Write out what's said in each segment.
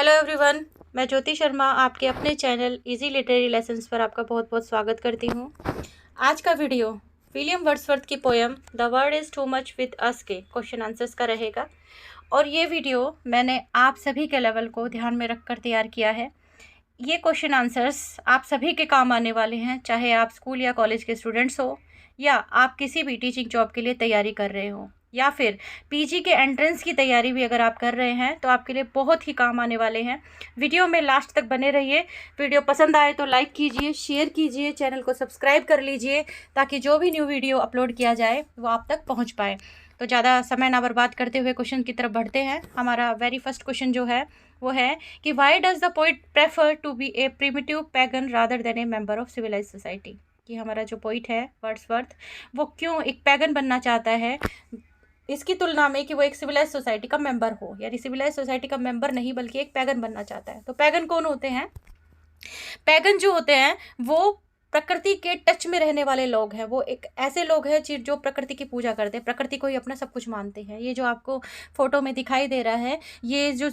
Hello everyone, मैं ज्योति शर्मा आपके अपने चैनल इजी लिटरेरी लेसन्स पर आपका बहुत बहुत स्वागत करती हूँ। आज का वीडियो विलियम वर्ड्सवर्थ की poem the world is too much with us के क्वेश्चन आंसर्स का रहेगा और ये वीडियो मैंने आप सभी के लेवल को ध्यान में रखकर तैयार किया है। ये क्वेश्चन आंसर्स आप सभी के काम आने वाले हैं, चाहे आप स्कूल या कॉलेज के स्टूडेंट्स हो या आप किसी भी टीचिंग जॉब के लिए तैयारी कर रहे हो या फिर पीजी के एंट्रेंस की तैयारी भी अगर आप कर रहे हैं तो आपके लिए बहुत ही काम आने वाले हैं। वीडियो में लास्ट तक बने रहिए। वीडियो पसंद आए तो लाइक कीजिए, शेयर कीजिए, चैनल को सब्सक्राइब कर लीजिए ताकि जो भी न्यू वीडियो अपलोड किया जाए वो आप तक पहुंच पाए। तो ज़्यादा समय ना बर्बाद करते हुए क्वेश्चन की तरफ बढ़ते हैं। हमारा वेरी फर्स्ट क्वेश्चन जो है वो है कि why does the poet prefer to be a primitive pagan rather than a member of civilize society. कि हमारा जो पोइट है वर्ड्सवर्थ वो क्यों एक पैगन बनना चाहता है इसकी तुलना में कि वो एक सिविलाइज सोसाइटी का मेंबर हो, यानी सिविलाइज सोसाइटी का मेंबर नहीं बल्कि एक पैगन बनना चाहता है। तो पैगन कौन होते हैं? पैगन जो होते हैं वो प्रकृति के टच में रहने वाले लोग हैं। वो एक ऐसे लोग हैं जो प्रकृति की पूजा करते हैं, प्रकृति को ही अपना सब कुछ मानते हैं। ये जो आपको फोटो में दिखाई दे रहा है, ये जो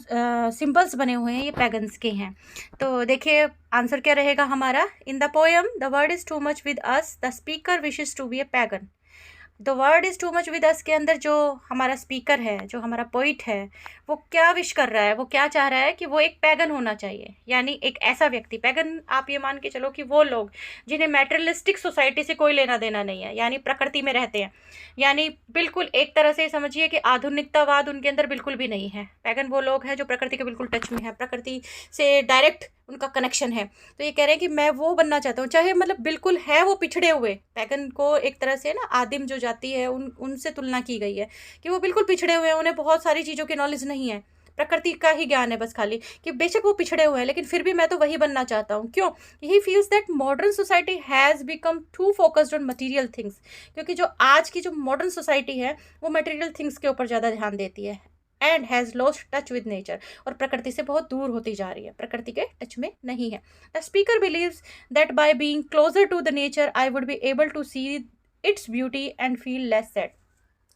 सिंबल्स बने हुए हैं ये पैगन्स के हैं। तो देखिए आंसर क्या रहेगा हमारा। In the poem the world is too much with us the speaker wishes to be a pagan. The word is too much with us के अंदर जो हमारा स्पीकर है, जो हमारा पोइट है, वो क्या विश कर रहा है, वो क्या चाह रहा है कि वो एक पैगन होना चाहिए, यानी एक ऐसा व्यक्ति। पैगन आप ये मान के चलो कि वो लोग जिन्हें मैटेरियलिस्टिक सोसाइटी से कोई लेना देना नहीं है, यानी प्रकृति में रहते हैं, यानी बिल्कुल एक तरह से समझिए कि आधुनिकतावाद उनके अंदर बिल्कुल भी नहीं है। पैगन वो लोग हैं जो प्रकृति के बिल्कुल टच में है, प्रकृति से डायरेक्ट उनका कनेक्शन है। तो ये कह रहे हैं कि मैं वो बनना चाहता हूँ, चाहे मतलब बिल्कुल है वो पिछड़े हुए। पैगन को एक तरह से ना आदिम जो जाति है उनसे तुलना की गई है कि वो बिल्कुल पिछड़े हुए हैं, उन्हें बहुत सारी चीज़ों की नॉलेज नहीं है, प्रकृति का ही ज्ञान है बस खाली, कि बेशक वो पिछड़े हुए हैं लेकिन फिर भी मैं तो वही बनना चाहता हूँ। क्यों? He feels that modern society has become too focused on material things. क्योंकि जो आज की जो मॉडर्न सोसाइटी है वो मटीरियल थिंग्स के ऊपर ज़्यादा ध्यान देती है and has lost touch with nature, और प्रकृति से बहुत दूर होती जा रही है, प्रकृति के टच में नहीं है। The speaker believes that by being closer to the nature I would be able to see its beauty and feel less sad.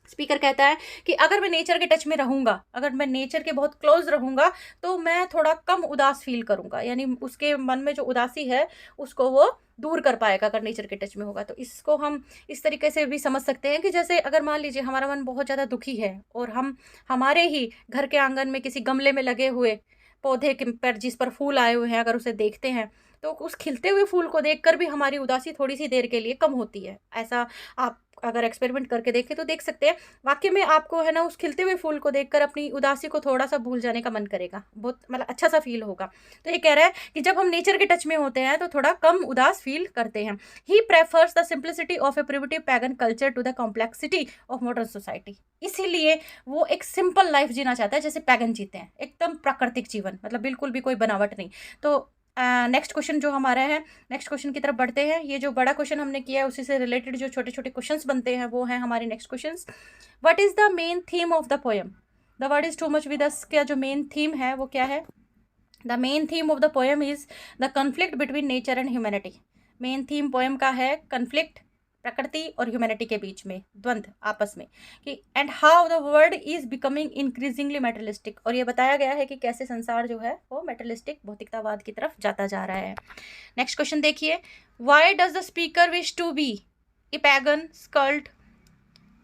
Speaker कहता है कि अगर मैं नेचर के टच में रहूँगा, अगर मैं नेचर के बहुत क्लोज रहूँगा तो मैं थोड़ा कम उदास फील करूँगा, यानी उसके मन में जो उदासी है उसको वो दूर कर पाएगा अगर नेचर के टच में होगा। तो इसको हम इस तरीके से भी समझ सकते हैं कि जैसे अगर मान लीजिए हमारा मन बहुत ज़्यादा दुखी है और हम हमारे ही घर के आंगन में किसी गमले में लगे हुए पौधे के पर जिस पर फूल आए हुए हैं अगर उसे देखते हैं तो उस खिलते हुए फूल को देखकर भी हमारी उदासी थोड़ी सी देर के लिए कम होती है। ऐसा आप अगर एक्सपेरिमेंट करके देखें तो देख सकते हैं, वाकई में आपको है ना उस खिलते हुए फूल को देखकर अपनी उदासी को थोड़ा सा भूल जाने का मन करेगा, बहुत मतलब अच्छा सा फील होगा। तो ये कह रहा है कि जब हम नेचर के टच में होते हैं तो थोड़ा कम उदास फील करते हैं। He prefers the simplicity of a primitive pagan culture to the complexity of modern society. इसीलिए वो एक सिंपल लाइफ जीना चाहता है जैसे पैगन जीते हैं, एकदम प्राकृतिक जीवन, मतलब बिल्कुल भी कोई बनावट नहीं। तो नेक्स्ट क्वेश्चन जो हमारा है, नेक्स्ट क्वेश्चन की तरफ बढ़ते हैं। ये जो बड़ा क्वेश्चन हमने किया है उसी से रिलेटेड जो छोटे छोटे क्वेश्चंस बनते हैं वो हैं हमारे next questions. What is the main theme of the poem? The word is too much with अस का जो मेन थीम है वो क्या है? The main theme of the poem is the conflict between nature and humanity. Main theme poem का है conflict, प्रकृति और ह्यूमैनिटी के बीच में द्वंद्व आपस में, कि and how the world is becoming increasingly materialistic. और ये बताया गया है कि कैसे संसार जो है वो मेटलिस्टिक भौतिकतावाद की तरफ जाता जा रहा है। नेक्स्ट क्वेश्चन देखिए, why does the speaker wish to be a pagan suckled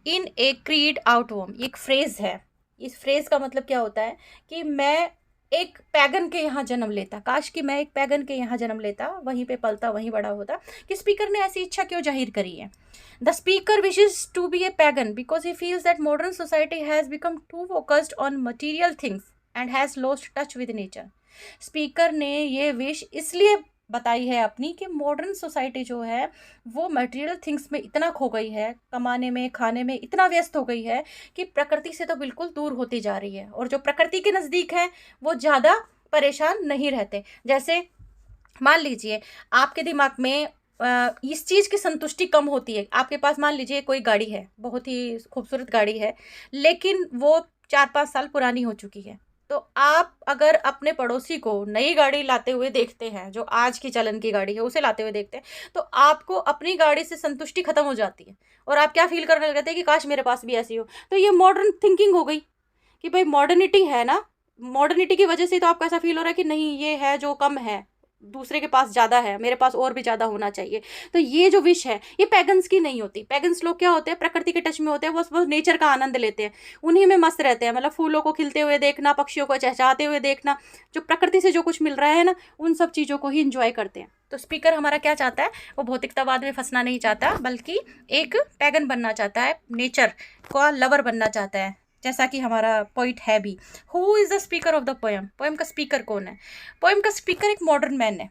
in a creed outworn. ये एक फ्रेज है। इस फ्रेज का मतलब क्या होता है कि मैं एक पैगन के यहाँ जन्म लेता, काश कि मैं एक पैगन के यहाँ जन्म लेता, वहीं पे पलता, वहीं बड़ा होता। कि स्पीकर ने ऐसी इच्छा क्यों जाहिर करी है? The speaker wishes to be a pagan because he feels that modern society has become too focused on material things and has lost touch with nature. Speaker ने ये विश इसलिए बताई है अपनी कि मॉडर्न सोसाइटी जो है वो मटेरियल थिंग्स में इतना खो गई है, कमाने में खाने में इतना व्यस्त हो गई है कि प्रकृति से तो बिल्कुल दूर होती जा रही है। और जो प्रकृति के नज़दीक है वो ज़्यादा परेशान नहीं रहते। जैसे मान लीजिए आपके दिमाग में इस चीज़ की संतुष्टि कम होती है। आपके पास मान लीजिए कोई गाड़ी है, बहुत ही खूबसूरत गाड़ी है, लेकिन वो 4-5 साल पुरानी हो चुकी है। तो आप अगर अपने पड़ोसी को नई गाड़ी लाते हुए देखते हैं, जो आज की चलन की गाड़ी है उसे लाते हुए देखते हैं, तो आपको अपनी गाड़ी से संतुष्टि खत्म हो जाती है और आप क्या फील करने लगते हैं कि काश मेरे पास भी ऐसी हो। तो ये मॉडर्न थिंकिंग हो गई कि भाई मॉडर्निटी है ना, मॉडर्निटी की वजह से तो आपको ऐसा फील हो रहा है कि नहीं ये है जो कम है, दूसरे के पास ज़्यादा है, मेरे पास और भी ज़्यादा होना चाहिए। तो ये जो विश है ये पैगन्स की नहीं होती। पैगन्स लोग क्या होते हैं, प्रकृति के टच में होते हैं, बस नेचर का आनंद लेते हैं, उन्हीं में मस्त रहते हैं। मतलब फूलों को खिलते हुए देखना, पक्षियों को चहचहाते हुए देखना, जो प्रकृति से जो कुछ मिल रहा है ना, उन सब चीज़ों को ही इंजॉय करते हैं। तो स्पीकर हमारा क्या चाहता है, वो भौतिकतावाद में फंसना नहीं चाहता, बल्कि एक पैगन बनना चाहता है, नेचर का लवर बनना चाहता है, जैसा कि हमारा पॉइंट है भी। Who is the speaker of the poem? Poem का स्पीकर कौन है? पोएम का स्पीकर एक मॉडर्न मैन है।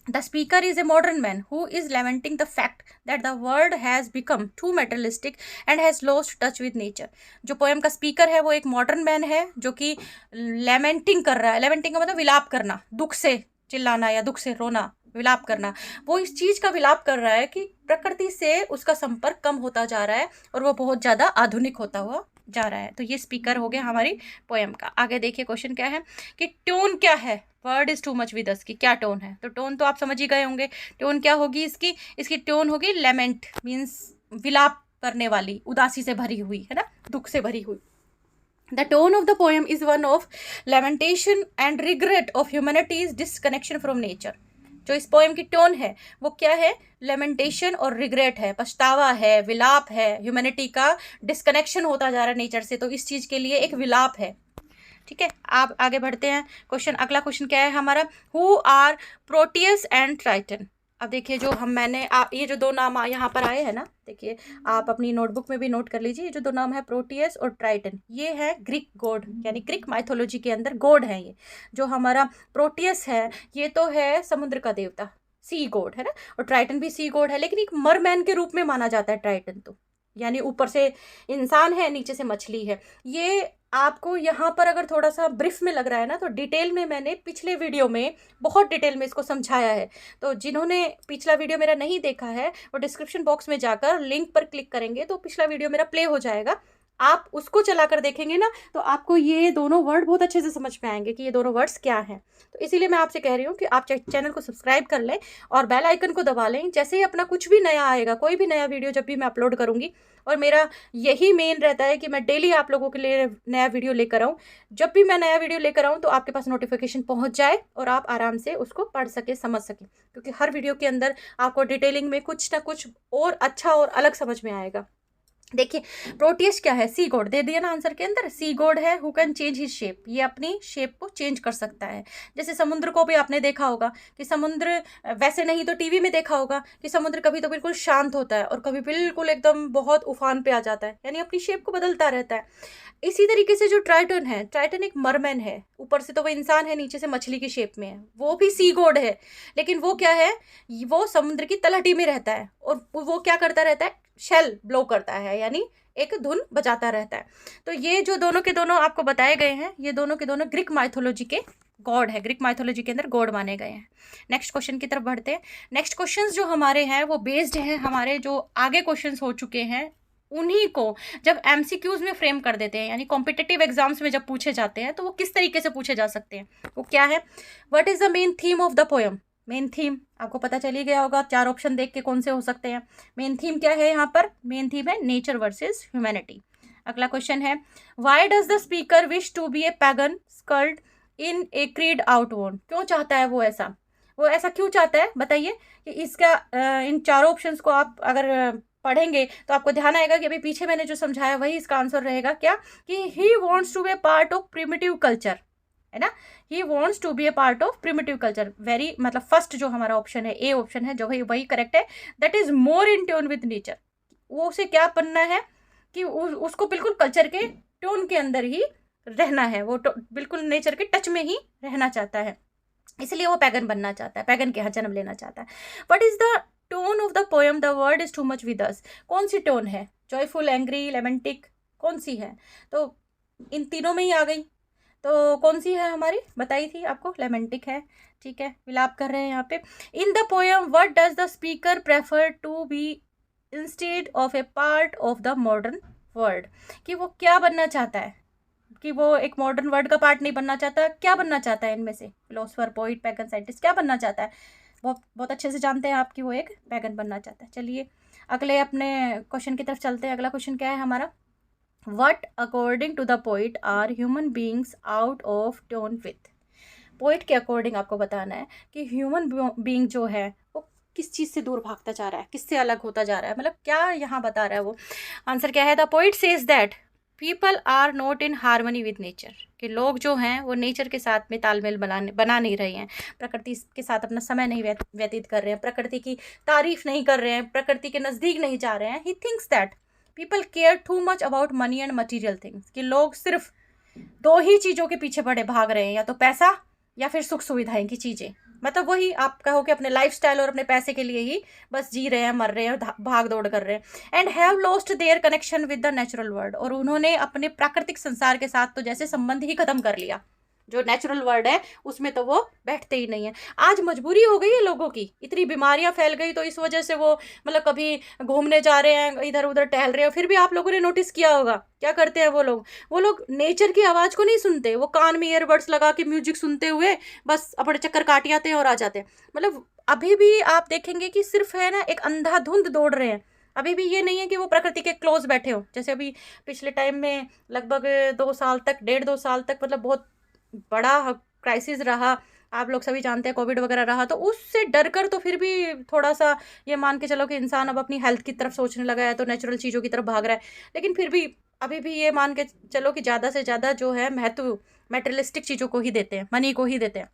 The speaker is a modern man who is lamenting the fact that the world has become too materialistic and has lost touch with nature. जो poem का speaker है वो एक मॉडर्न मैन है जो कि लैमेंटिंग कर रहा है। लैमेंटिंग का मतलब विलाप करना, दुख से चिल्लाना या दुख से रोना, विलाप करना। वो इस चीज़ का विलाप कर रहा है कि प्रकृति से उसका संपर्क कम होता जा रहा है और वो बहुत ज़्यादा आधुनिक होता हुआ जा रहा है। तो ये स्पीकर हो गया हमारी पोएम का। आगे देखिए क्वेश्चन क्या है कि टोन क्या है, word is too much with अस की क्या टोन है। तो टोन तो आप समझ ही गए होंगे, टोन क्या होगी इसकी टोन होगी लेमेंट, मीन्स विलाप करने वाली, उदासी से भरी हुई, है ना, दुख से भरी हुई। The tone of the poem is one of lamentation and regret of humanity's disconnection from nature. जो इस पोएम की टोन है वो क्या है, लेमेंटेशन और रिग्रेट है, पछतावा है, विलाप है, ह्यूमैनिटी का डिस्कनेक्शन होता जा रहा है नेचर से, तो इस चीज़ के लिए एक विलाप है। ठीक है, आप आगे बढ़ते हैं। क्वेश्चन, अगला क्वेश्चन क्या है हमारा, who are Proteus and Triton. अब देखिए जो मैंने ये जो दो नाम यहाँ पर आए हैं ना, देखिए आप अपनी नोटबुक में भी नोट कर लीजिए। ये जो दो नाम है प्रोटियस और ट्राइटन, ये है ग्रीक गॉड, यानी ग्रीक माइथोलॉजी के अंदर गॉड है ये। जो हमारा प्रोटियस है ये तो है समुद्र का देवता, सी गॉड है ना, और ट्राइटन भी सी गॉड है, लेकिन एक मरमैन के रूप में माना जाता है ट्राइटन तो, यानी ऊपर से इंसान है, नीचे से मछली है। ये आपको यहाँ पर अगर थोड़ा सा ब्रीफ में लग रहा है ना, तो डिटेल में मैंने पिछले वीडियो में बहुत डिटेल में इसको समझाया है। तो जिन्होंने पिछला वीडियो मेरा नहीं देखा है वो डिस्क्रिप्शन बॉक्स में जाकर लिंक पर क्लिक करेंगे तो पिछला वीडियो मेरा प्ले हो जाएगा। आप उसको चला कर देखेंगे ना तो आपको ये दोनों वर्ड बहुत अच्छे से समझ में आएंगे कि ये दोनों वर्ड्स क्या हैं। तो इसीलिए मैं आपसे कह रही हूँ कि आप चैनल को सब्सक्राइब कर लें और बेल आइकन को दबा लें। जैसे ही अपना कुछ भी नया आएगा, कोई भी नया वीडियो जब भी मैं अपलोड करूँगी, और मेरा यही मेन रहता है कि मैं डेली आप लोगों के लिए नया वीडियो लेकर आऊँ। जब भी मैं नया वीडियो लेकर आऊँ तो आपके पास नोटिफिकेशन पहुँच जाए और आप आराम से उसको पढ़ सके, समझ सके, क्योंकि हर वीडियो के अंदर आपको डिटेलिंग में कुछ ना कुछ और अच्छा और अलग समझ में आएगा। देखिए प्रोटियस क्या है, सी गॉड, दे दिया ना आंसर के अंदर, सी गॉड है who can change his shape, ये अपनी शेप को चेंज कर सकता है। जैसे समुद्र को भी आपने देखा होगा कि समुद्र वैसे नहीं तो टीवी में देखा होगा कि समुद्र कभी तो बिल्कुल शांत होता है और कभी बिल्कुल एकदम बहुत उफान पे आ जाता है, यानी अपनी शेप को बदलता रहता है। इसी तरीके से जो ट्राइटन है, ट्राइटन एक मरमैन है, ऊपर से तो वो इंसान है, नीचे से मछली की शेप में है, वो भी सी गॉड है, लेकिन वो क्या है, वो समुद्र की तलहटी में रहता है और वो क्या करता रहता है, शेल ब्लो करता है, यानी एक धुन बजाता रहता है। तो ये जो दोनों के दोनों आपको बताए गए हैं, ये दोनों के दोनों ग्रीक माइथोलॉजी के गॉड है, ग्रीक माइथोलॉजी के अंदर गॉड माने गए हैं। नेक्स्ट क्वेश्चन की तरफ बढ़ते हैं। नेक्स्ट क्वेश्चंस जो हमारे हैं वो बेस्ड हैं हमारे जो आगे क्वेश्चंस हो चुके हैं, उन्हीं को जब एमसीक्यूज में फ्रेम कर देते हैं, यानी कॉम्पिटिटिव एग्जाम्स में जब पूछे जाते हैं तो वो किस तरीके से पूछे जा सकते हैं। वो क्या है, what is the main theme of the poem. Main theme आपको पता चल ही गया होगा, 4 ऑप्शन देख के कौन से हो सकते हैं। मेन थीम क्या है यहाँ पर, मेन थीम है नेचर वर्सेस ह्यूमैनिटी। अगला क्वेश्चन है, why does the speaker wish to be a pagan suckled in a creed outworn. क्यों चाहता है वो ऐसा क्यों चाहता है, बताइए। कि इसका इन चारों ऑप्शंस को आप अगर पढ़ेंगे तो आपको ध्यान आएगा कि अभी पीछे मैंने जो समझाया वही इसका आंसर रहेगा। क्या कि he wants to be a part of primitive culture, है ना, he wants to be a part of primitive culture. Very मतलब फर्स्ट जो हमारा ऑप्शन है, ए ऑप्शन है, जो वही करेक्ट है। That is more in tune with nature. वो उसे क्या बनना है कि उसको बिल्कुल कल्चर के ट्यून के अंदर ही रहना है, वो बिल्कुल नेचर के टच में ही रहना चाहता है, इसलिए वो पैगन बनना चाहता है, पैगन के यहाँ जन्म लेना चाहता है। What is the tone of the poem the word is too much with अस। कौन सी टोन है, जॉयफुल, एंग्री, लेमेंटिक, कौन सी है। तो इन तीनों में ही आ गई, तो कौन सी है हमारी, बताई थी आपको, लेमेंटिक है। ठीक है, विलाप कर रहे हैं यहाँ पे। In the poem what does the speaker prefer to be instead of a part of the modern world. कि वो क्या बनना चाहता है, कि वो एक मॉडर्न वर्ल्ड का पार्ट नहीं बनना चाहता, क्या बनना चाहता है इनमें से, फिलोसफर, पोइट, पैगन, साइंटिस्ट, क्या बनना चाहता है। बहुत अच्छे से जानते हैं आप कि वो एक पैगन बनना चाहता है। चलिए अगले अपने क्वेश्चन की तरफ चलते हैं। अगला क्वेश्चन क्या है हमारा, what according to the poet are human beings out of tone with. Poet के अकॉर्डिंग आपको बताना है कि ह्यूमन बीइंग जो है वो किस चीज़ से दूर भागता जा रहा है, किससे अलग होता जा रहा है, मतलब क्या यहाँ बता रहा है वो। आंसर क्या है? The poet says that people are not in harmony with nature, कि लोग जो हैं वो नेचर के साथ में तालमेल बना नहीं रहे हैं, प्रकृति के साथ अपना समय नहीं व्यतीत कर रहे हैं, प्रकृति की तारीफ नहीं कर रहे हैं, प्रकृति के नज़दीक नहीं जा रहे हैं। He thinks that people care too much about money and material things, कि लोग सिर्फ दो ही चीज़ों के पीछे बड़े भाग रहे हैं, या तो पैसा या फिर सुख सुविधाएं की चीज़ें। मतलब वही आप कहो कि अपने लाइफस्टाइल और अपने पैसे के लिए ही बस जी रहे हैं, मर रहे हैं, भाग दौड़ कर रहे हैं। And have lost their connection with the natural world, और उन्होंने अपने प्राकृतिक संसार के साथ तो जैसे संबंध ही खत्म कर लिया। जो नेचुरल वर्ल्ड है उसमें तो वो बैठते ही नहीं है। आज मजबूरी हो गई है लोगों की, इतनी बीमारियां फैल गई तो इस वजह से वो मतलब कभी घूमने जा रहे हैं, इधर उधर टहल रहे हैं, फिर भी आप लोगों ने नोटिस किया होगा क्या करते हैं वो लोग नेचर की आवाज़ को नहीं सुनते, वो कान में ईयरबड्स लगा के म्यूजिक सुनते हुए बस अपने चक्कर काट आते हैं और आ जाते हैं। मतलब अभी भी आप देखेंगे कि सिर्फ है ना एक अंधाधुंध दौड़ रहे हैं। अभी भी ये नहीं है कि वो प्रकृति के क्लोज बैठे हो। जैसे अभी पिछले टाइम में लगभग 2 साल तक, 1.5-2 साल तक मतलब बहुत बड़ा क्राइसिस रहा, आप लोग सभी जानते हैं, कोविड वगैरह रहा, तो उससे डर कर तो फिर भी थोड़ा सा ये मान के चलो कि इंसान अब अपनी हेल्थ की तरफ सोचने लगा है, तो नेचुरल चीज़ों की तरफ भाग रहा है। लेकिन फिर भी अभी भी ये मान के चलो कि ज़्यादा से ज़्यादा जो है महत्व मेटेरियलिस्टिक चीज़ों को ही देते हैं, मनी को ही देते हैं।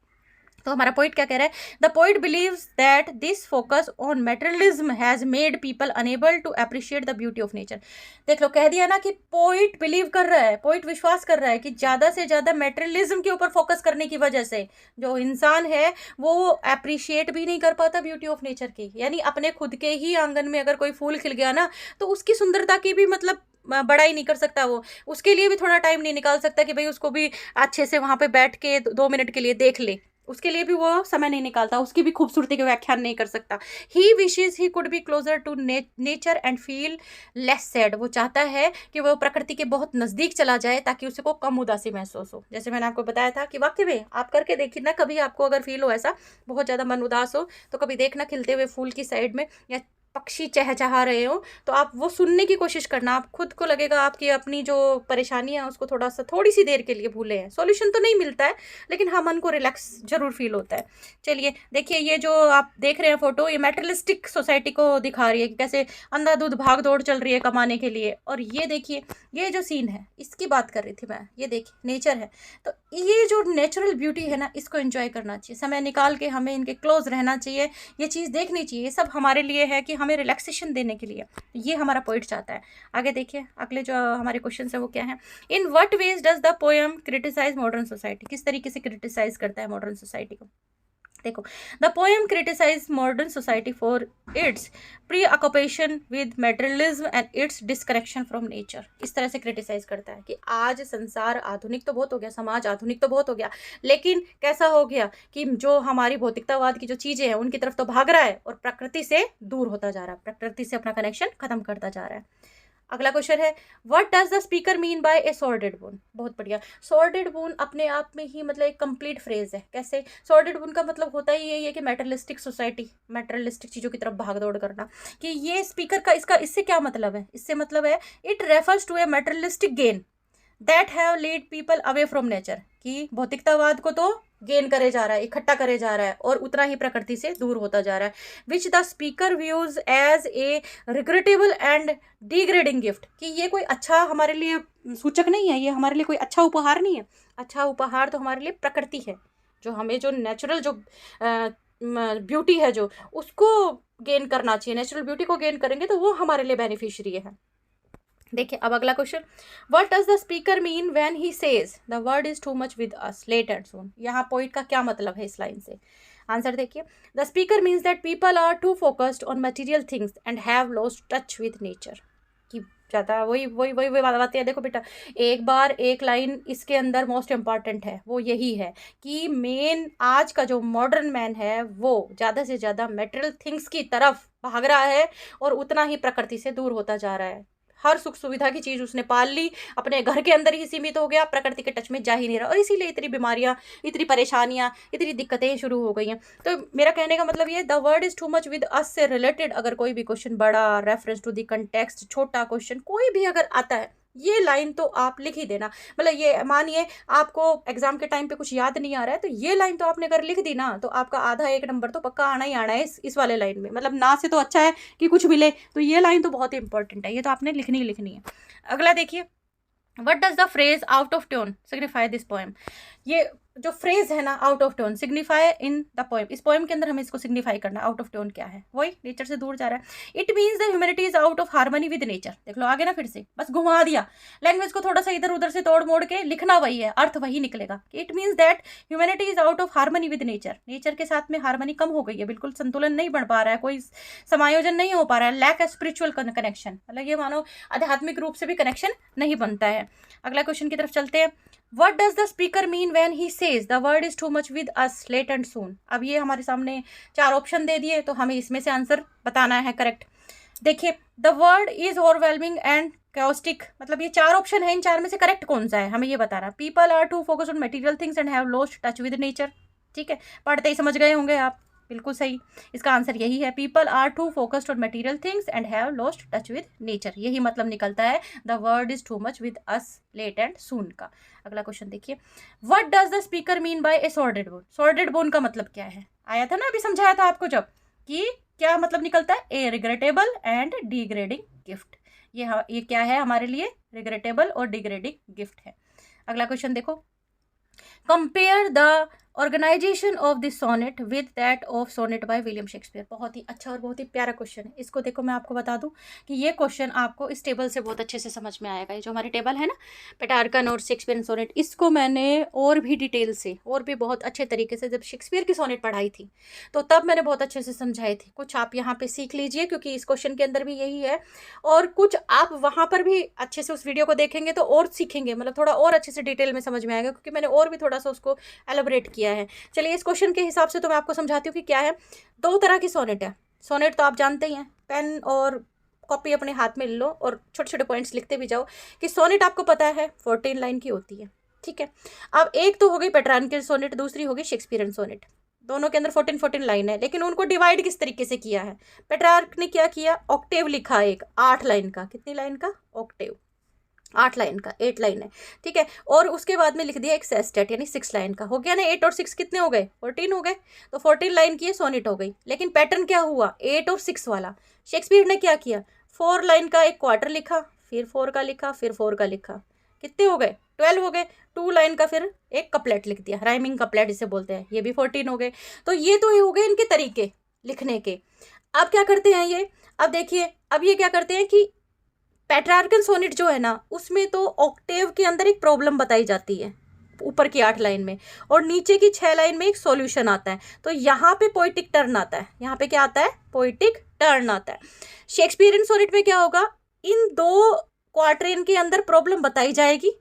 तो हमारा पोइट क्या कह रहा है? The poet believes that this focus on materialism has made people unable to appreciate the beauty of nature. देख लो, कह दिया ना कि पोइट बिलीव कर रहा है, पोइट विश्वास कर रहा है कि ज़्यादा से ज़्यादा मेटेरियलिज्म के ऊपर फोकस करने की वजह से जो इंसान है वो अप्रिशिएट भी नहीं कर पाता ब्यूटी ऑफ नेचर की। यानी अपने खुद के ही आंगन में अगर कोई फूल खिल गया ना, तो उसकी सुंदरता की भी मतलब बड़ा ही नहीं कर सकता वो, उसके लिए भी थोड़ा टाइम नहीं निकाल सकता कि भाई उसको भी अच्छे से वहाँ पे बैठ के 2 मिनट के लिए देख ले, उसके लिए भी वो समय नहीं निकालता, उसकी भी खूबसूरती के व्याख्यान नहीं कर सकता। He wishes he could be closer to nature and feel less sad. वो चाहता है कि वो प्रकृति के बहुत नज़दीक चला जाए ताकि उसे को कम उदासी महसूस हो। जैसे मैंने आपको बताया था कि वाकई में आप करके देखिए ना, कभी आपको अगर फील हो ऐसा बहुत ज़्यादा मन उदास हो, तो कभी देखना खिलते हुए फूल की साइड में या पक्षी चहचहा रहे हो, तो आप वो सुनने की कोशिश करना। आप खुद को लगेगा आपकी अपनी जो परेशानी है उसको थोड़ी सी देर के लिए भूले हैं। सॉल्यूशन तो नहीं मिलता है, लेकिन हाँ मन को रिलैक्स जरूर फील होता है। चलिए देखिए, ये जो आप देख रहे हैं फोटो, ये मेटेरियलिस्टिक सोसाइटी को दिखा रही है कि कैसे अंधाधुंध भाग दौड़ चल रही है कमाने के लिए। और ये देखिए, ये जो सीन है इसकी बात कर रही थी मैं, ये देखिए नेचर है, तो ये जो नेचुरल ब्यूटी है ना, इसको एंजॉय करना चाहिए, समय निकाल के हमें इनके क्लोज रहना चाहिए, ये चीज़ देखनी चाहिए। ये सब हमारे लिए है कि हमें रिलैक्सेशन देने के लिए, ये हमारा पोइट चाहता है। आगे देखिए, अगले जो हमारे क्वेश्चन है वो क्या है? In what ways does the poem criticize modern society? किस तरीके से क्रिटिसाइज करता है मॉडर्न सोसाइटी को? देखो, the poem criticize modern society for its preoccupation with materialism and its disconnection from nature. इस तरह से क्रिटिसाइज करता है कि आज संसार आधुनिक तो बहुत हो गया, समाज आधुनिक तो बहुत हो गया, लेकिन कैसा हो गया कि जो हमारी भौतिकतावाद की जो चीज़ें हैं उनकी तरफ तो भाग रहा है और प्रकृति से दूर होता जा रहा है, प्रकृति से अपना कनेक्शन खत्म करता जा रहा है। अगला क्वेश्चन है, what does the speaker mean by a sordid boon? बहुत बढ़िया। सॉर्डेड बून अपने आप में ही मतलब एक कंप्लीट फ्रेज है। कैसे? सॉर्डेड बून का मतलब होता ही यही है कि मेटेरियलिस्टिक सोसाइटी, मेटेरियलिस्टिक चीज़ों की तरफ भाग दौड़ करना। कि ये स्पीकर का इससे क्या मतलब है? इससे मतलब है it refers to a materialistic gain that have lead people away from nature. कि भौतिकतावाद को तो गेन करे जा रहा है, इकट्ठा करे जा रहा है और उतना ही प्रकृति से दूर होता जा रहा है। Which the speaker views as a regrettable and degrading gift. कि ये कोई अच्छा हमारे लिए सूचक नहीं है, ये हमारे लिए कोई अच्छा उपहार नहीं है। अच्छा उपहार तो हमारे लिए प्रकृति है, जो हमें जो नेचुरल जो ब्यूटी है जो उसको गेन करना चाहिए। नेचुरल ब्यूटी को गेन करेंगे तो वो हमारे लिए बेनिफिशियरी है। देखिए अब अगला question, what does the speaker mean when he says the word is too much with us late and soon? यहाँ पोइट का क्या मतलब है इस लाइन से? आंसर देखिए, the speaker means that people are too focused on material things and have lost touch with nature. कि ज़्यादा वही बातें हैं। देखो बेटा, एक बार एक लाइन इसके अंदर मोस्ट इम्पॉर्टेंट है, वो यही है कि मेन आज का जो मॉडर्न मैन है वो ज़्यादा से ज़्यादा मटेरियल थिंग्स की तरफ भाग रहा है और उतना ही प्रकृति से दूर होता जा रहा है। हर सुख सुविधा की चीज़ उसने पाल ली, अपने घर के अंदर ही सीमित हो गया, प्रकृति के टच में जा ही नहीं रहा, और इसीलिए इतनी बीमारियां, इतनी परेशानियां, इतनी दिक्कतें शुरू हो गई हैं। तो मेरा कहने का मतलब ये, the word is too much with अस से रिलेटेड अगर कोई भी क्वेश्चन, बड़ा रेफरेंस टू द कंटेक्स्ट, छोटा क्वेश्चन कोई भी अगर आता है ये लाइन तो आप लिख ही देना। मतलब ये मानिए आपको एग्जाम के टाइम पे कुछ याद नहीं आ रहा है, तो ये लाइन तो आपने अगर लिख दी ना, तो आपका आधा 1 नंबर तो पक्का आना ही आना है इस वाले लाइन में। मतलब ना से तो अच्छा है कि कुछ मिले, तो ये लाइन तो बहुत ही इंपॉर्टेंट है, ये तो आपने लिखनी ही लिखनी है। अगला देखिए, what does the phrase out of tone signify this poem. ये जो फ्रेज है ना out of tone signify in the poem, इस पोएम के अंदर हमें इसको सिग्निफाई करना। आउट ऑफ टोन क्या है? वही नेचर से दूर जा रहा है। It means the humanity is out of harmony with nature. देख लो आगे ना, फिर से बस घुमा दिया लैंग्वेज को, थोड़ा सा इधर उधर से तोड़ मोड़ के लिखना वही है, अर्थ वही निकलेगा। It means that humanity is out of harmony with nature. Nature के साथ में हार्मनी कम हो गई है, बिल्कुल संतुलन नहीं बन पा रहा है, कोई समायोजन नहीं हो पा रहा है। लैक ए स्पिरिचुअल कनेक्शन, मतलब ये मानो आध्यात्मिक रूप से भी कनेक्शन नहीं बनता है। अगला क्वेश्चन की तरफ चलते हैं। What does the speaker mean when he says the word is too much with us late and soon? अब ये हमारे सामने 4 ऑप्शन दे दिए, तो हमें इसमें से आंसर बताना है करेक्ट। देखिए, the word is overwhelming and chaotic, मतलब ये 4 ऑप्शन है, इन 4 में से करेक्ट कौन सा है हमें ये बता रहा। People are too focus on material things and have lost touch with nature. ठीक है, पढ़ते ही समझ गए होंगे आप, बिल्कुल सही, इसका आंसर यही है। People are too focused on material things and have lost touch with nature, यही मतलब निकलता है the word is too much with us late and soon का। अगला क्वेश्चन देखिए, what does the speaker mean by a sordid boon. Sordid boon का मतलब क्या है? आया था ना, अभी समझाया था आपको जब, कि क्या मतलब निकलता है, ए रिग्रेटेबल एंड डिग्रेडिंग गिफ्ट। ये क्या है हमारे लिए? रिग्रेटेबल और डिग्रेडिंग गिफ्ट है। अगला क्वेश्चन देखो, compare the organisation of this sonnet with that of sonnet by William Shakespeare. बहुत ही अच्छा और बहुत ही प्यारा क्वेश्चन है। इसको देखो, मैं आपको बता दूं कि ये क्वेश्चन आपको इस टेबल से बहुत अच्छे से समझ में आएगा। ये जो हमारी टेबल है ना, पेटार्कन और शेक्सपियर सोनेट, इसको मैंने और भी डिटेल से और भी बहुत अच्छे तरीके से जब शेक्सपियर की सोनेट पढ़ाई थी, तो तब मैंने बहुत अच्छे से समझाई थी। कुछ आप यहाँ पे सीख लीजिए, क्योंकि इस क्वेश्चन के अंदर भी यही है, और कुछ आप वहाँ पर भी अच्छे से उस वीडियो को देखेंगे तो और सीखेंगे, मतलब थोड़ा और अच्छे से डिटेल में समझ में आएगा, क्योंकि मैंने और भी थोड़ा सा उसको एलोबरेट किया है। चलिए, इस क्वेश्चन के हिसाब से तो मैं आपको समझाती हूँ कि क्या है। 2 तरह की सोनेट है। सोनेट तो आप जानते ही हैं, पेन और कॉपी अपने हाथ में ले लो और छोटे छोटे पॉइंट्स लिखते भी जाओ कि सोनेट आपको पता है 14 लाइन की होती है। ठीक है, अब एक तो हो गई पेट्रार्कन सोनेट, दूसरी होगी शेक्सपियरन सोनेट। दोनों के अंदर 14 लाइन है, लेकिन उनको डिवाइड किस तरीके से किया है? पेट्रार्क ने क्या किया, ऑक्टेव लिखा एक 8 लाइन का। कितनी लाइन का? ऑक्टेव 8 लाइन का, 8 लाइन है। ठीक है, और उसके बाद में लिख दिया एक सेस्टेट, यानी 6 लाइन का। हो गया ना, 8 और 6 कितने हो गए? 14 हो गए। तो 14 लाइन की सोनेट हो गई। लेकिन पैटर्न क्या हुआ? 8 और 6 वाला। शेक्सपियर ने क्या किया? 4 लाइन का एक क्वार्टर लिखा, फिर 4 का लिखा, फिर 4 का लिखा। कितने हो गए? 12 हो गए। 2 लाइन का फिर एक कपलेट लिख दिया, राइमिंग कपलेट इसे बोलते हैं, ये भी 14 हो गए। तो ये तो हो गए इनके तरीके लिखने के। अब क्या करते हैं ये? अब देखिए, अब ये क्या करते हैं कि पेट्रार्कन सोनेट जो है ना, उसमें तो ऑक्टेव के अंदर एक प्रॉब्लम बताई जाती है ऊपर की 8 लाइन में, और नीचे की 6 लाइन में एक सॉल्यूशन आता है। तो यहाँ पे पोइटिक टर्न आता है। यहाँ पे क्या आता है? पोइटिक टर्न आता है। शेक्सपियरन सोनेट में क्या होगा? इन 2 क्वार्टरेन के अंदर प्रॉब्लम बताई जाएगी,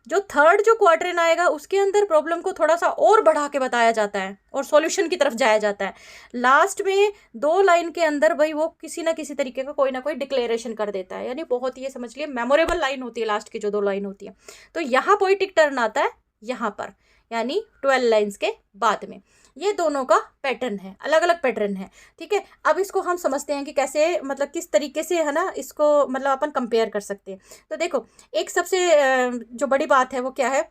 जो थर्ड जो क्वार्टरेन आएगा उसके अंदर प्रॉब्लम को थोड़ा सा और बढ़ा के बताया जाता है और सॉल्यूशन की तरफ जाया जाता है। लास्ट में 2 लाइन के अंदर भाई वो किसी ना किसी तरीके का कोई ना कोई डिक्लेरेशन कर देता है, यानी बहुत ये समझ लिए मेमोरेबल लाइन होती है लास्ट की जो 2 लाइन होती है। तो यहाँ पोइटिक टर्न आता है यहाँ पर, यानी 12 लाइन्स के बाद में। ये दोनों का पैटर्न है, अलग अलग पैटर्न है। ठीक है, अब इसको हम समझते हैं कि कैसे, मतलब किस तरीके से है ना, इसको मतलब अपन कंपेयर कर सकते हैं। तो देखो, एक सबसे जो बड़ी बात है वो क्या है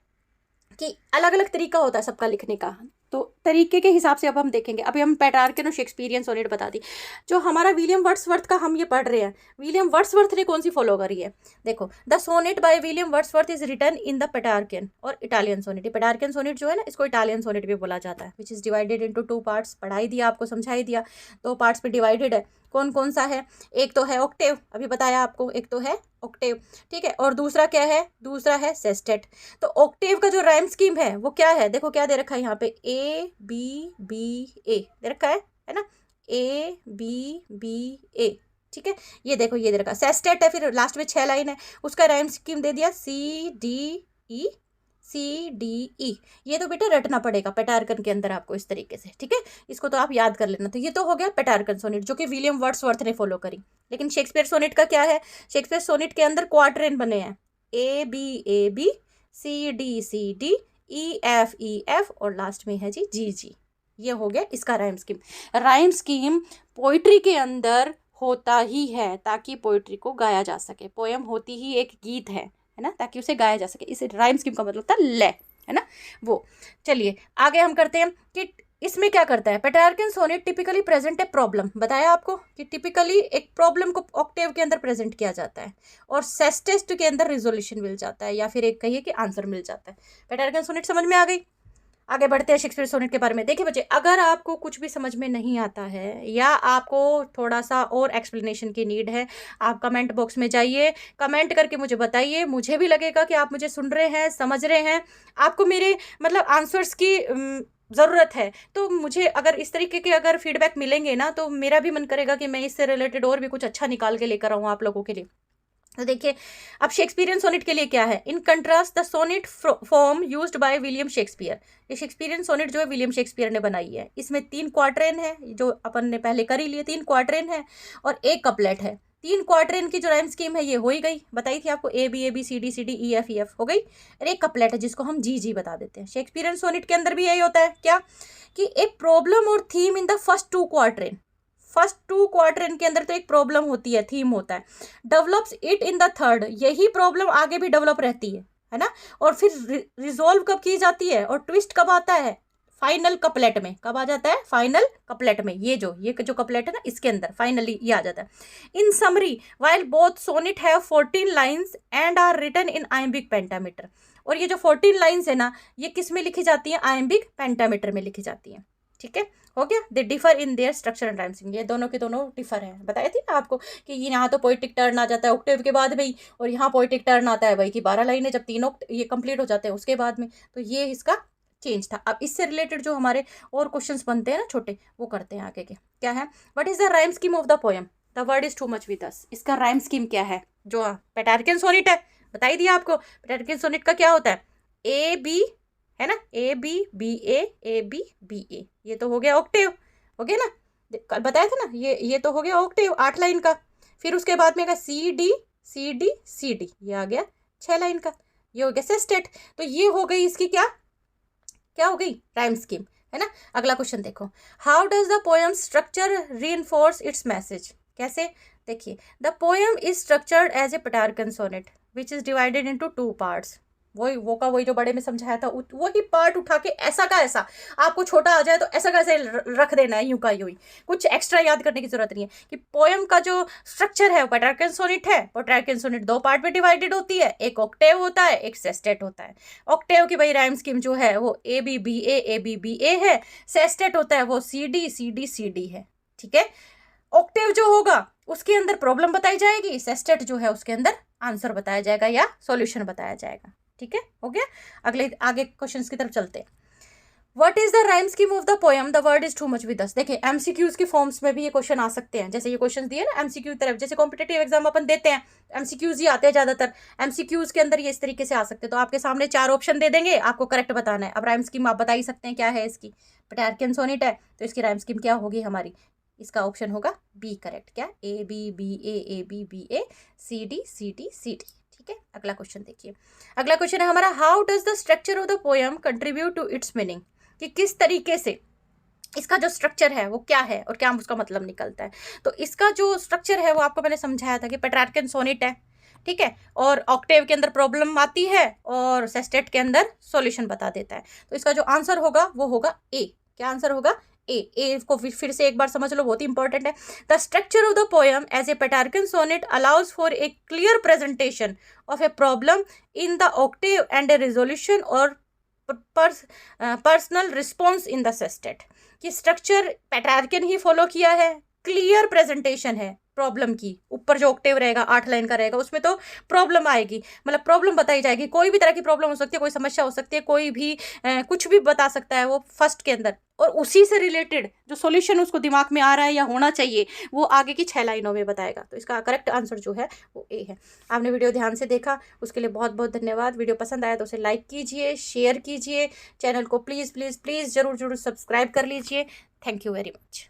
कि अलग अलग तरीका होता है सबका लिखने का। तो तरीके के हिसाब से अब हम देखेंगे। अभी हम पेट्रार्कन और शेक्सपियरियन सोनेट बता दी। जो हमारा विलियम वर्ड्सवर्थ का हम ये पढ़ रहे हैं, विलियम वर्ड्सवर्थ ने कौन सी फॉलो करी है? देखो, the sonnet by William Wordsworth is written in the Petrarchan और इटालियन सोनेट। पेट्रार्कन सोनेट जो है ना, इसको इटालियन सोनेट भी बोला जाता है, विच इज डिवाइडेड इंटू 2 पार्ट्स। पढ़ाई दिया आपको, समझाई दिया, 2 पार्ट्स पे डिवाइडेड है। कौन कौन सा है? एक तो है ऑक्टेव, अभी बताया आपको, एक तो है ऑक्टेव। ठीक है, और दूसरा क्या है? दूसरा है सेस्टेट। तो ऑक्टेव का जो राइम स्कीम है वो क्या है? देखो क्या दे रखा है यहाँ पे, ए बी बी ए दे रखा है ना, ए बी बी ए। ठीक है, ये देखो ये दे रखा है। सेस्टेट है, फिर लास्ट में 6 लाइन है, उसका राइम स्कीम दे दिया सी डी ई, सी डी ई। ये तो बेटा रटना पड़ेगा पेट्रार्कन के अंदर आपको इस तरीके से। ठीक है, इसको तो आप याद कर लेना। तो ये तो हो गया पेट्रार्कन सोनेट, जो कि विलियम वर्ड्सवर्थ ने फॉलो करी। लेकिन शेक्सपियर सोनेट का क्या है? शेक्सपियर सोनेट के अंदर क्वार्टरेन बने हैं, A B, C D, E F और लास्ट में है जी जी। ये हो गया इसका rhyme scheme. Rhyme scheme poetry के अंदर होता ही है ताकि पोइट्री को गाया जा सके। पोयम होती ही एक गीत है ना, ताकि उसे गाया जा सके। इस राइम स्कीम का मतलब था लय, है ना वो। चलिए आगे हम करते हैं कि इसमें क्या करता है। Petrarchan sonnet typically present a problem, बताया आपको कि टिपिकली एक प्रॉब्लम को ऑक्टेव के अंदर प्रेजेंट किया जाता है और सेस्टेस्ट के अंदर रिजोल्यूशन मिल जाता है, या फिर एक कहिए कि आंसर मिल जाता है। पेट्रार्कन सोनेट समझ में आ गई। आगे बढ़ते हैं शेक्सपियर सोनेट के बारे में। देखिए बच्चे, अगर आपको कुछ भी समझ में नहीं आता है या आपको थोड़ा सा और एक्सप्लेनेशन की नीड है, आप कमेंट बॉक्स में जाइए, कमेंट करके मुझे बताइए। मुझे भी लगेगा कि आप मुझे सुन रहे हैं, समझ रहे हैं, आपको मेरे मतलब आंसर्स की ज़रूरत है। तो मुझे अगर इस तरीके के अगर फीडबैक मिलेंगे ना, तो मेरा भी मन करेगा कि मैं इससे रिलेटेड और भी कुछ अच्छा निकाल के लेकर आऊँ आप लोगों के लिए। तो देखिए अब शेक्सपियरियन सोनेट के लिए क्या है। In contrast the sonnet form used by William Shakespeare. ये शेक्सपियरियन सोनेट जो है विलियम शेक्सपियर ने बनाई है। इसमें 3 क्वार्टरेन है, जो अपन ने पहले कर ही लिए। 3 क्वार्टरेन है और 1 कपलेट है। 3 क्वार्टरेन की जो राइम स्कीम है ये हो ही गई, बताई थी आपको, A B C D E F हो गई। और 1 कपलेट है जिसको हम जी बता देते हैं। शेक्सपियरियन सोनेट के अंदर भी यही होता है क्या कि एक प्रॉब्लम और theme in the first 2 quatrain. First 2 quatrain के अंदर तो एक प्रॉब्लम होती है, थीम होता है। Develops it in the third, यही प्रॉब्लम आगे भी डेवलप रहती है ना। और फिर रिजोल्व कब की जाती है और ट्विस्ट कब आता है, फाइनल कपलेट में। कब आ जाता है, फाइनल कपलेट में। ये जो कपलेट है ना, इसके अंदर फाइनली ये आ जाता है। In summary, while both sonnet have 14 lines and are written in iambic pentameter. और ये जो 14 लाइन्स है ना, ये किस में लिखी जाती है, आयम्बिक पेंटामीटर में लिखी जाती है। ठीक है, हो गया। They differ in their structure and rhyme scheme, ये दोनों के दोनों डिफर है। बताया थी ना आपको कि यहाँ तो पोएटिक टर्न आ जाता है ऑक्टेव के बाद भाई, और यहाँ पोएटिक टर्न आता है भाई कि 12 लाइनें जब तीनों ये कंप्लीट हो जाते हैं उसके बाद में। तो ये इसका चेंज था। अब इससे रिलेटेड जो हमारे और क्वेश्चंस बनते हैं ना छोटे, वो करते हैं आगे के। क्या है, what is the rhyme scheme of the poem the word is too much with अस। इसका राइम स्कीम क्या है, जो पेट्रार्कन सोनेट है, बताई दिया आपको। पेट्रार्कन सोनेट का क्या होता है, ए बी है ना, A B B A B B A. ये तो हो गया ऑक्टेव, हो गया ना, कल बताया था ना, ये तो हो गया ऑक्टेव 8 लाइन का। फिर उसके बाद में आएगा C D C D C D, ये आ गया 6 लाइन का। ये हो गया सेस्टेट। तो ये हो गई इसकी क्या हो गई, राइम स्कीम, है ना। अगला क्वेश्चन देखो, how does the poem structure reinforce its message. कैसे, देखिए, the poem is structured as a Petrarchan sonnet which is divided into 2 parts. वही जो बड़े में समझाया था, वही पार्ट उठा के ऐसा का ऐसा, आपको छोटा आ जाए तो ऐसा का ऐसे रख देना है, यूं का यूं ही। कुछ एक्स्ट्रा याद करने की जरूरत नहीं है कि पोएम का जो स्ट्रक्चर है वो पेट्रार्कन सोनेट है। पेट्रार्कन सोनेट 2 पार्ट में डिवाइडेड होती है, एक ऑक्टेव होता है, एक सेस्टेट होता है। ऑक्टेव की भाई राइम स्कीम जो है वो ए बी बी ए है। सेस्टेट होता है वो सी डी है। ठीक है, ऑक्टेव जो होगा उसके अंदर प्रॉब्लम बताई जाएगी, सेस्टेट जो है उसके अंदर आंसर बताया जाएगा या सॉल्यूशन बताया जाएगा। ठीक है, हो गया। आगे क्वेश्चंस की तरफ चलते हैं। What is the rhyme scheme of the poem the word is too much with अस। देखिए एमसीक्यूज की फॉर्म्स में भी ये क्वेश्चन आ सकते हैं, जैसे ये क्वेश्चन दिए ना एमसीक्यू की तरफ, जैसे कॉम्पिटेटिव एग्जाम अपन देते हैं एमसीक्यूज ही आते हैं ज्यादातर। एमसीक्यूज के अंदर ये इस तरीके से आ सकते हैं। तो आपके सामने 4 ऑप्शन दे देंगे, आपको करेक्ट बताना है। अब राइम स्कीम आप बता ही सकते हैं क्या है इसकी, पेट्रार्कन सोनेट है तो इसकी राइम स्कीम क्या होगी हमारी, इसका ऑप्शन होगा बी करेक्ट। क्या, A B B A B A C D C D. ठीक है, अगला क्वेश्चन देखिए। अगला क्वेश्चन है हमारा, how does the structure of the poem contribute to its meaning. कि किस तरीके से इसका जो स्ट्रक्चर है वो क्या है और क्या उसका मतलब निकलता है। तो इसका जो स्ट्रक्चर है वो आपको मैंने समझाया था कि पेट्रार्कन सोनेट है, ठीक है, और ऑक्टेव के अंदर प्रॉब्लम आती है और सेस्टेट के अंदर सॉल्यूशन बता देता है। तो इसका जो आंसर होगा वो होगा ए। क्या आंसर होगा, ए को फिर से एक बार समझ लो, बहुत ही इंपॉर्टेंट है। The structure of the poem as a Petrarchan sonnet allows for a clear presentation of a problem in the octave and a resolution और personal response in the sestet. कि स्ट्रक्चर पेट्रार्कन ही follow किया है, clear presentation है problem की। ऊपर जो Octave रहेगा 8 लाइन का रहेगा, उसमें तो प्रॉब्लम आएगी, मतलब प्रॉब्लम बताई जाएगी। कोई भी तरह की प्रॉब्लम हो सकती है, कोई समस्या हो सकती है, कोई भी कुछ भी बता सकता है वो फर्स्ट के अंदर, और उसी से रिलेटेड जो सॉल्यूशन उसको दिमाग में आ रहा है या होना चाहिए वो आगे की 6 लाइनों में बताएगा। तो इसका करेक्ट आंसर जो है वो ए है। आपने वीडियो ध्यान से देखा उसके लिए बहुत बहुत धन्यवाद। वीडियो पसंद आया तो उसे लाइक कीजिए, शेयर कीजिए, चैनल को प्लीज़ प्लीज़ प्लीज़ ज़रूर सब्सक्राइब कर लीजिए। Thank you very much.